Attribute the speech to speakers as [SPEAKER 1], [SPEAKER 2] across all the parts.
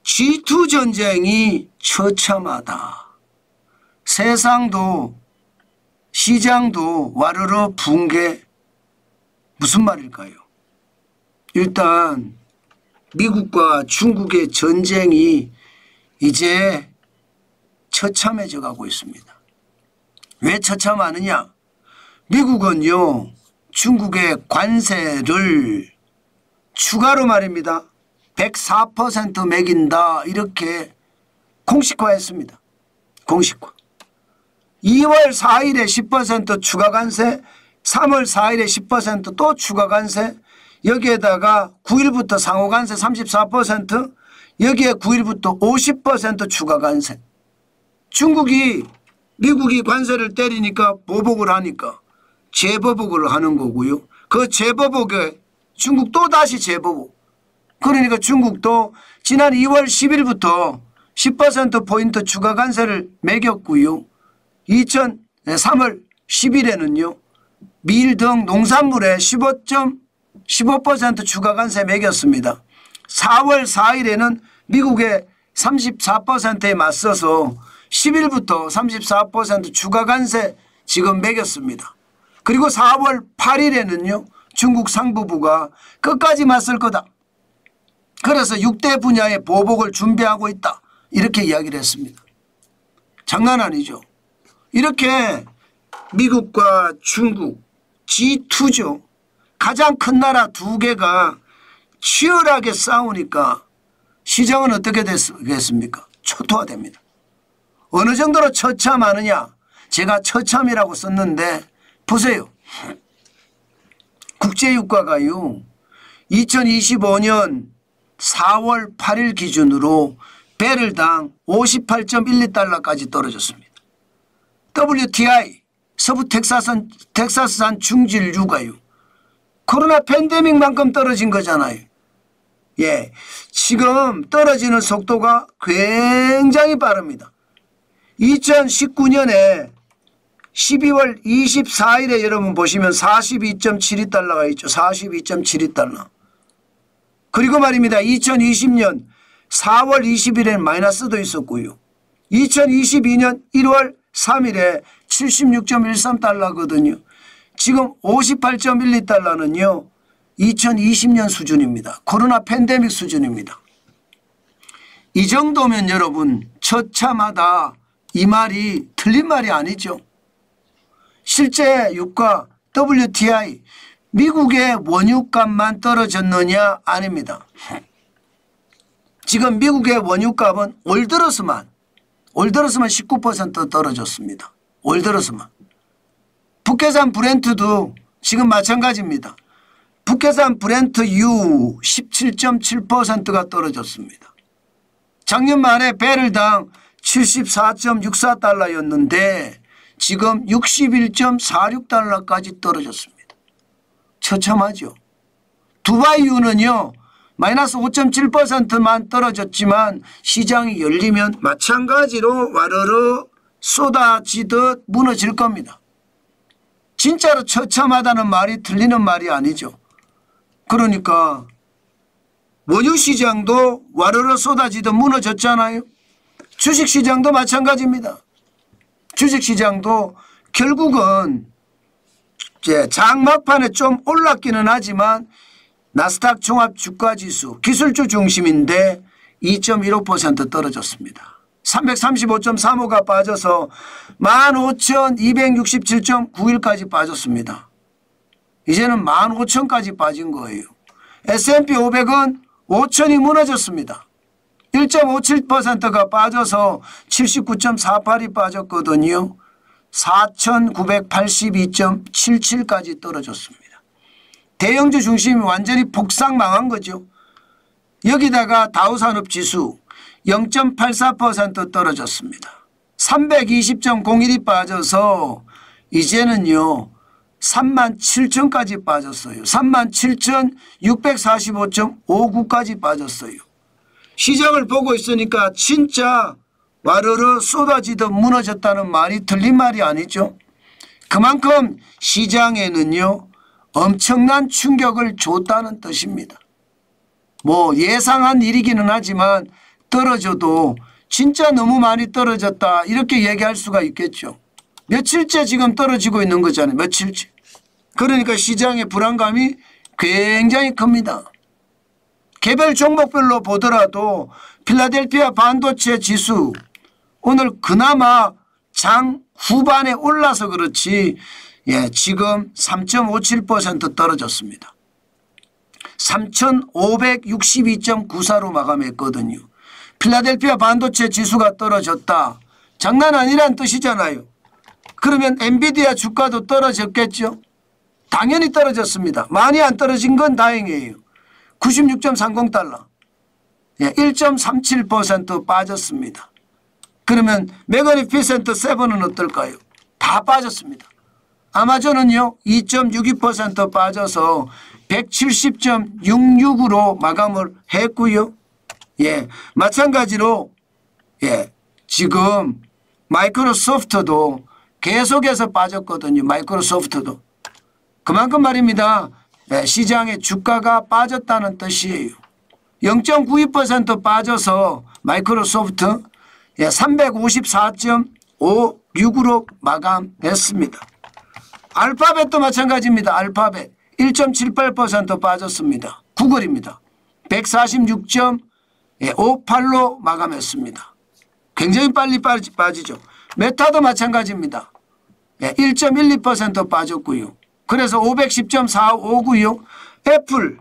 [SPEAKER 1] G2 전쟁이 처참하다. 세상도 시장도 와르르 붕괴. 무슨 말일까요? 일단 미국과 중국의 전쟁이 이제 처참해져 가고 있습니다. 왜 처참하느냐? 미국은요 중국의 관세를 추가로 말입니다 104% 매긴다 이렇게 공식화했습니다. 공식화. 2월 4일에 10% 추가 관세, 3월 4일에 10% 또 추가 관세, 여기에다가 9일부터 상호 관세 34%, 여기에 9일부터 50% 추가 관세. 중국이 미국이 관세를 때리니까 보복을 하니까 재보복을 하는 거고요. 그 재보복에 중국 또 다시 재보복. 그러니까 중국도 지난 2월 10일부터 10%포인트 추가 관세를 매겼고요. 3월 10일에는요. 밀 등 농산물에 15% 추가 관세 매겼습니다. 4월 4일에는 미국의 34%에 맞서서 10일부터 34% 추가 관세 지금 매겼습니다. 그리고 4월 8일에는요. 중국 상부부가 끝까지 맞설 거다. 그래서 6대 분야의 보복을 준비하고 있다. 이렇게 이야기를 했습니다. 장난 아니죠. 이렇게 미국과 중국 G2죠. 가장 큰 나라 두 개가 치열하게 싸우니까 시장은 어떻게 됐습니까? 초토화됩니다. 어느 정도로 처참하느냐? 제가 처참이라고 썼는데 보세요. 국제유가가요. 2025년 4월 8일 기준으로 배럴당 58.12달러까지 떨어졌습니다. WTI 서부 텍사스산 중진유가요. 코로나 팬데믹만큼 떨어진 거잖아요. 예, 지금 떨어지는 속도가 굉장히 빠릅니다. 2019년에 12월 24일에 여러분 보시면 42.72달러가 있죠. 42.72달러. 그리고 말입니다. 2020년 4월 20일엔 마이너스도 있었고요. 2022년 1월 3일에 76.13달러거든요. 지금 58.12달러는요. 2020년 수준입니다. 코로나 팬데믹 수준입니다. 이 정도면 여러분 처참하다 이 말이 틀린 말이 아니죠. 실제 유가 WTI 미국의 원유값만 떨어졌느냐? 아닙니다. 지금 미국의 원유값은 올 들어서만 19% 떨어졌습니다. 올 들어서만. 북해산 브렌트도 지금 마찬가지입니다. 북해산 브렌트유 17.7%가 떨어졌습니다. 작년 말에 배럴당 74.64달러였는데 지금 61.46달러까지 떨어졌습니다. 처참하죠. 두바이유는요. 마이너스 5.7%만 떨어졌지만 시장이 열리면 마찬가지로 와르르 쏟아지듯 무너질 겁니다. 진짜로 처참하다는 말이 틀리는 말이 아니죠. 그러니까 원유시장도 와르르 쏟아지듯 무너졌잖아요. 주식시장도 마찬가지입니다. 주식시장도 결국은 이제 장막판에 좀 올랐기는 하지만 나스닥 종합주가지수 기술주 중심인데 2.15% 떨어졌습니다. 335.35가 빠져서 15,267.91까지 빠졌습니다. 이제는 15,000까지 빠진 거예요. S&P 500은 5,000이 무너졌습니다. 1.57%가 빠져서 79.48이 빠졌거든요. 4,982.77까지 떨어졌습니다. 대형주 중심이 완전히 폭삭 망한 거죠. 여기다가 다우산업지수 0.84% 떨어졌습니다. 320.01이 빠져서 이제는요 37,000까지 빠졌어요. 37,645.59까지 빠졌어요. 시장을 보고 있으니까 진짜 와르르 쏟아지듯 무너졌다는 말이 틀린 말이 아니죠. 그만큼 시장에는요 엄청난 충격을 줬다는 뜻입니다. 뭐 예상한 일이기는 하지만 떨어져도 진짜 너무 많이 떨어졌다 이렇게 얘기할 수가 있겠죠. 며칠째 지금 떨어지고 있는 거잖아요. 며칠째. 그러니까 시장의 불안감이 굉장히 큽니다. 개별 종목별로 보더라도 필라델피아 반도체 지수 오늘 그나마 장 후반에 올라서 그렇지 지금 3.57% 떨어졌습니다. 3,562.94로 마감했거든요. 필라델피아 반도체 지수가 떨어졌다. 장난 아니란 뜻이잖아요. 그러면 엔비디아 주가도 떨어졌겠죠. 당연히 떨어졌습니다. 많이 안 떨어진 건 다행이에요. 96.30달러 1.37% 빠졌습니다. 그러면 매그니피센트 7은 어떨까요? 다 빠졌습니다. 아마존은요 2.62% 빠져서 170.66으로 마감을 했고요. 마찬가지로 지금 마이크로소프트도 계속해서 빠졌거든요. 마이크로소프트도. 그만큼 말입니다. 시장의 주가가 빠졌다는 뜻이에요. 0.92% 빠져서 마이크로소프트 354.56으로 마감했습니다. 알파벳도 마찬가지입니다. 알파벳 1.78% 빠졌습니다. 구글입니다. 146.58로 마감했습니다. 굉장히 빨리 빠지죠. 메타도 마찬가지입니다. 1.12% 빠졌고요. 그래서 510.45고요. 애플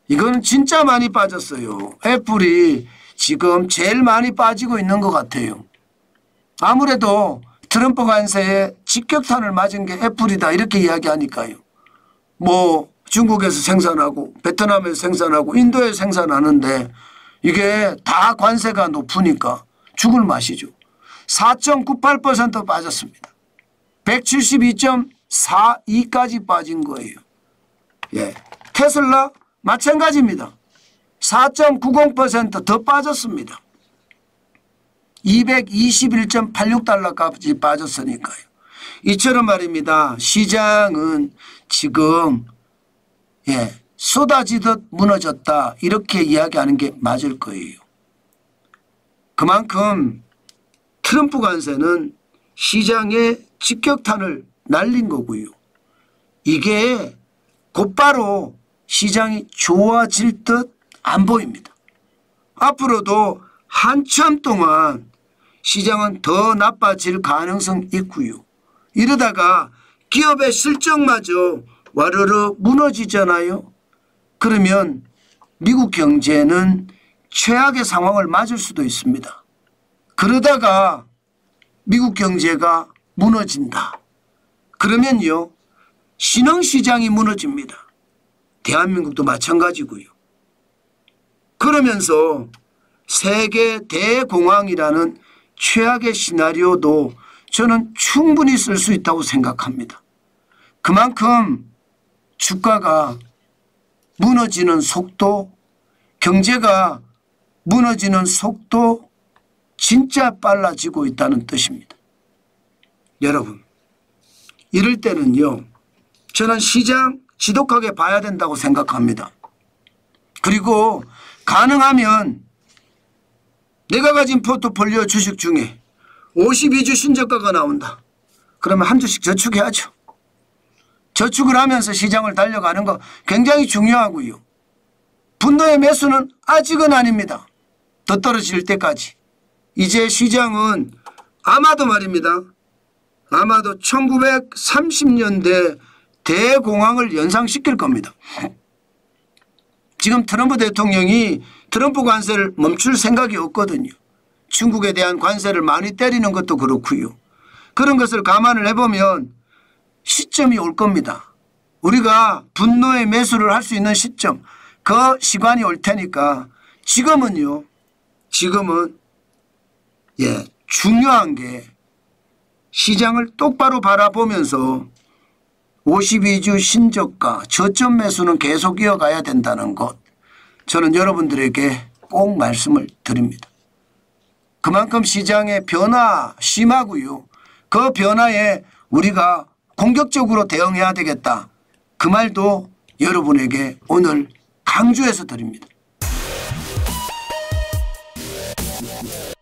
[SPEAKER 1] 이건 진짜 많이 빠졌어요. 애플이 지금 제일 많이 빠지고 있는 것 같아요. 아무래도 트럼프 관세에 직격탄을 맞은 게 애플이다 이렇게 이야기하니까요. 뭐 중국에서 생산하고 베트남에서 생산하고 인도에서 생산하는데 이게 다 관세가 높으니까 죽을 맛이죠. 4.98% 빠졌습니다. 172.42까지 빠진 거예요. 테슬라 마찬가지입니다. 4.90% 더 빠졌습니다. 221.86달러까지 빠졌으니까요. 이처럼 말입니다. 시장은 지금 쏟아지듯 무너졌다 이렇게 이야기하는 게 맞을 거예요. 그만큼 트럼프 관세는 시장에 직격탄을 날린 거고요. 이게 곧바로 시장이 좋아질 듯 안 보입니다. 앞으로도 한참 동안 시장은 더 나빠질 가능성이 있고요. 이러다가 기업의 실적마저 와르르 무너지잖아요. 그러면 미국 경제는 최악의 상황을 맞을 수도 있습니다. 그러다가 미국 경제가 무너진다. 그러면요 신흥시장이 무너집니다. 대한민국도 마찬가지고요. 그러면서 세계 대공황이라는 최악의 시나리오도 저는 충분히 쓸 수 있다고 생각합니다. 그만큼 주가가 무너지는 속도, 경제가 무너지는 속도 진짜 빨라지고 있다는 뜻입니다. 여러분 이럴 때는요 저는 시장 지독하게 봐야 된다고 생각합니다. 그리고 가능하면 내가 가진 포트폴리오 주식 중에 52주 신저가가 나온다. 그러면 한 주씩 저축해야죠. 저축을 하면서 시장을 달려가는 거 굉장히 중요하고요. 분노의 매수는 아직은 아닙니다. 더 떨어질 때까지. 이제 시장은 아마도 말입니다. 아마도 1930년대 대공황을 연상시킬 겁니다. 지금 트럼프 대통령이 트럼프 관세를 멈출 생각이 없거든요. 중국에 대한 관세를 많이 때리는 것도 그렇고요. 그런 것을 감안을 해보면 시점이 올 겁니다. 우리가 분노의 매수를 할 수 있는 시점, 그 시간이 올 테니까 지금은요. 지금은 중요한 게 시장을 똑바로 바라보면서 52주 신저가 저점 매수는 계속 이어가야 된다는 것 저는 여러분들에게 꼭 말씀을 드립니다. 그만큼 시장의 변화 심하고요. 그 변화에 우리가 공격적으로 대응해야 되겠다. 그 말도 여러분에게 오늘 강조해서 드립니다.
[SPEAKER 2] 네.